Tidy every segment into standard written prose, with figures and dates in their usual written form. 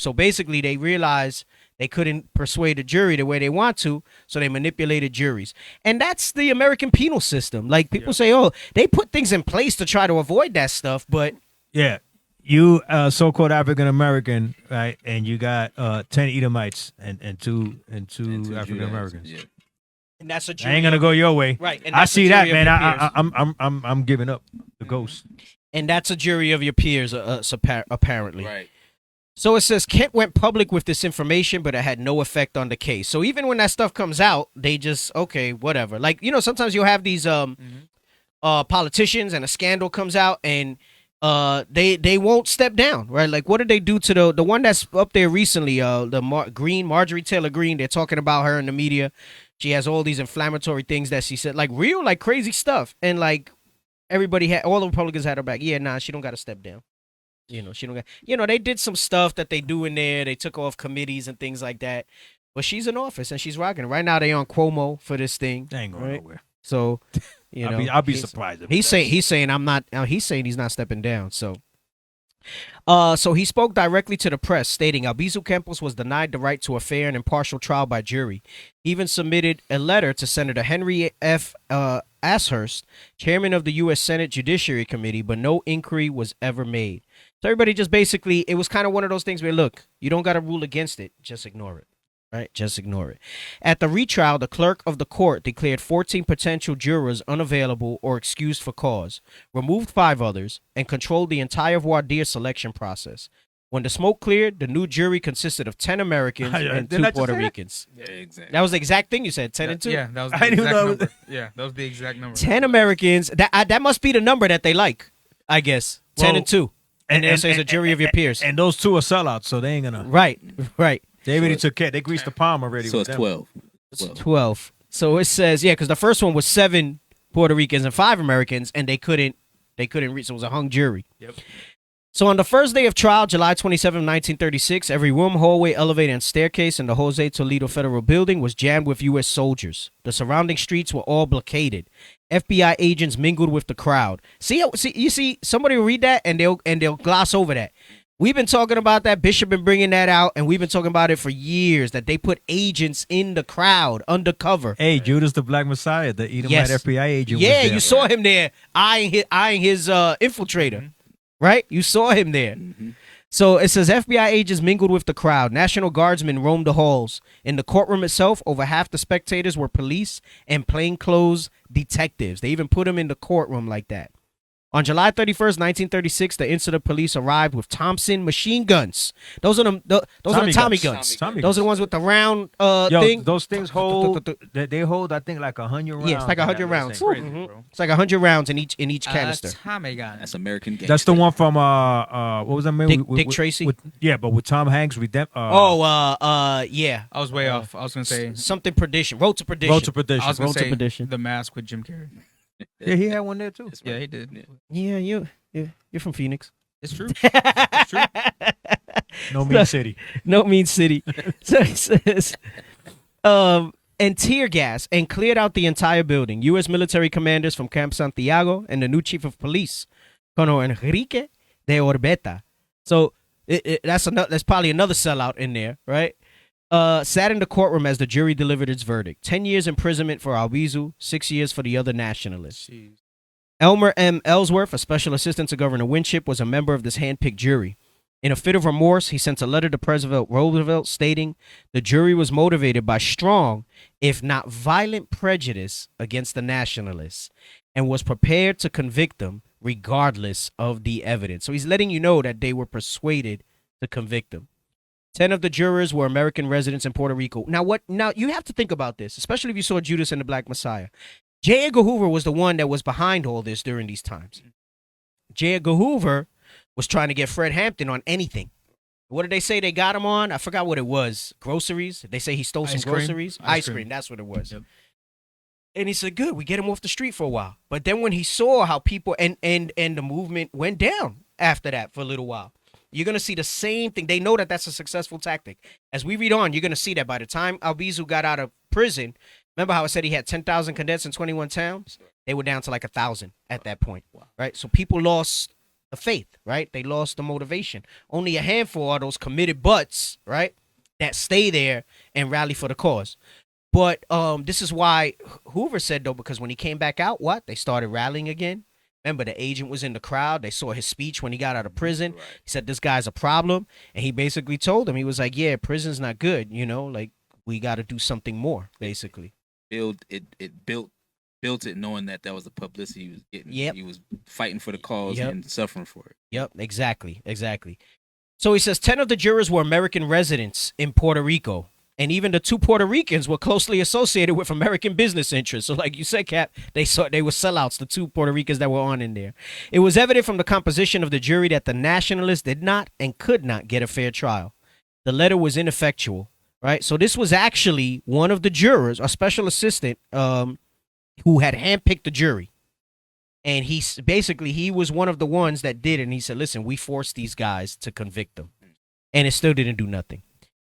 So basically, they realized they couldn't persuade a jury the way they want to, so they manipulated juries. And that's the American penal system. Like, people say, oh, they put things in place to try to avoid that stuff, but... Yeah. You so-called African American, right? And you got 10 Edomites and two African Americans. Yeah. And that's a jury. I ain't gonna go your way. Right. And I see that, man. I'm giving up the ghost. And that's a jury of your peers, apparently. Right. So it says Kent went public with this information, but it had no effect on the case. So even when that stuff comes out, they just, okay, whatever. Like, you know, sometimes you'll have these politicians and a scandal comes out and they won't step down, right? Like, what did they do to the one that's up there recently, Marjorie Taylor Greene? They're talking about her in the media. She has all these inflammatory things that she said, like real, like crazy stuff. And like all the Republicans had her back. Yeah, nah, she don't got to step down. You know, she don't got, you know, they did some stuff that they do in there. They took off committees and things like that. But she's in office and she's rocking it. Right now they on Cuomo for this thing. They ain't going nowhere. So, you know, I'll be surprised. He's saying he's not stepping down. So he spoke directly to the press, stating Albizu Campos was denied the right to a fair and impartial trial by jury. He even submitted a letter to Senator Henry F. Ashurst, chairman of the U.S. Senate Judiciary Committee, but no inquiry was ever made. So everybody just basically, it was kind of one of those things where, look, you don't got to rule against it, just ignore it. Right, just ignore it. At the retrial, the clerk of the court declared 14 potential jurors unavailable or excused for cause, removed 5 others, and controlled the entire voir dire selection process. When the smoke cleared, the new jury consisted of 10 Americans and 2 Puerto Ricans. Yeah, exactly. That was the exact thing you said, 10 and 2? Yeah, that was the exact number. Yeah, that was the exact number. 10 Americans. That must be the number that they like, I guess. 10 and 2. And they'll say it's a jury of your peers. And those 2 are sellouts, so they ain't gonna. Right. They already took care. They greased the palm already. So it's 12. It's 12. So it says, yeah, because the first one was 7 Puerto Ricans and 5 Americans, and they couldn't reach. So it was a hung jury. Yep. So on the first day of trial, July 27, 1936, every room, hallway, elevator, and staircase in the Jose Toledo Federal Building was jammed with U.S. soldiers. The surrounding streets were all blockaded. FBI agents mingled with the crowd. See, somebody will read that and they'll gloss over that. We've been talking about that. Bishop been bringing that out, and we've been talking about it for years, that they put agents in the crowd, undercover. Hey, Judas the Black Messiah, the Edomite FBI agent. Yeah, was there. You saw him there eyeing his infiltrator, right? You saw him there. Mm-hmm. So it says FBI agents mingled with the crowd. National Guardsmen roamed the halls. In the courtroom itself, over half the spectators were police and plainclothes detectives. They even put them in the courtroom like that. On July 31st, 1936, the Incident Police arrived with Thompson machine guns. Those are the Tommy guns. Those are the ones with the round thing. Those things hold. They hold, I think, like 100 rounds. Yeah, it's like 100 rounds. Crazy, It's like 100 rounds in each canister. Tommy gun. That's American gangster. That's the one from what was that movie? Dick Tracy. But with Tom Hanks. Yeah. I was way off. I was gonna say something Perdition. Road to Perdition. Road to Perdition. I was gonna Road to say Perdition. The Mask with Jim Carrey. Yeah, he had one there too. Yeah, he did. Yeah, you're from Phoenix. It's true. It's true. No mean city. No mean city. So it says, and tear gas and cleared out the entire building. U.S. military commanders from Camp Santiago and the new chief of police, Colonel Enrique de Orbeta. So that's probably another sellout in there, right? Sat in the courtroom as the jury delivered its verdict. 10 years imprisonment for Albizu, 6 years for the other nationalists. Jeez. Elmer M. Ellsworth, a special assistant to Governor Winship, was a member of this hand-picked jury. In a fit of remorse, he sent a letter to President Roosevelt stating the jury was motivated by strong, if not violent, prejudice against the nationalists and was prepared to convict them regardless of the evidence. So he's letting you know that they were persuaded to convict them. 10 of the jurors were American residents in Puerto Rico. Now you have to think about this, especially if you saw Judas and the Black Messiah. J. Edgar Hoover was the one that was behind all this during these times. J. Edgar Hoover was trying to get Fred Hampton on anything. What did they say they got him on? I forgot what it was. Groceries. They say he stole some groceries. Ice cream. That's what it was. Yep. And he said, good, we get him off the street for a while. But then when he saw how people and the movement went down after that for a little while, you're going to see the same thing. They know that that's a successful tactic. As we read on, you're going to see that by the time Albizu got out of prison, remember how I said he had 10,000 cadets in 21 towns? They were down to like 1,000 at that point, right? So people lost the faith, right? They lost the motivation. Only a handful are those committed butts, right, that stay there and rally for the cause. But this is why Hoover said, though, because when he came back out, they started rallying again. Remember, the agent was in the crowd. They saw his speech when he got out of prison. Right. He said, this guy's a problem. And he basically told him, he was like, yeah, prison's not good. You know, like, we got to do something more, basically. Built it knowing that was the publicity he was getting. Yep. He was fighting for the cause and suffering for it. Yep, exactly. So he says 10 of the jurors were American residents in Puerto Rico. And even the 2 Puerto Ricans were closely associated with American business interests. So like you said, Cap, they were sellouts, the 2 Puerto Ricans that were on in there. It was evident from the composition of the jury that the nationalists did not and could not get a fair trial. The letter was ineffectual, right? So this was actually one of the jurors, a special assistant, who had handpicked the jury. And he was one of the ones that did it. And he said, listen, we forced these guys to convict them. And it still didn't do nothing.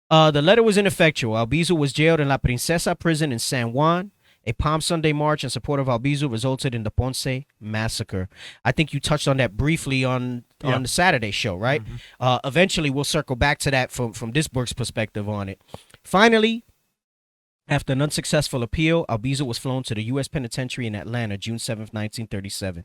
The letter was ineffectual. Albizu was jailed in La Princesa prison in San Juan. A Palm Sunday march in support of Albizu resulted in the Ponce massacre. I think you touched on that briefly on the Saturday show, right? Mm-hmm. Eventually, we'll circle back to that from this book's perspective on it. Finally, after an unsuccessful appeal, Albizu was flown to the U.S. Penitentiary in Atlanta, June 7th, 1937.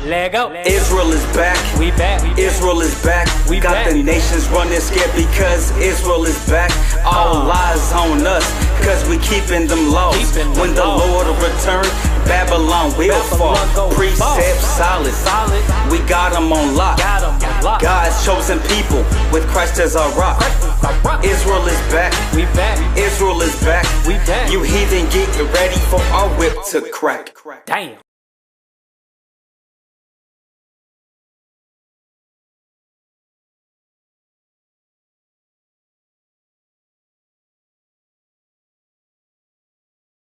Lego. Israel is back. We back. Israel is back. We got the nations running scared because Israel is back. All eyes on us because we keeping them laws. When the Lord return, Babylon will fall. Precepts solid. We got them on lock. God's chosen people with Christ as our rock. Israel is back. We back. Israel is back. We back. You heathen, get ready for our whip to crack. Damn.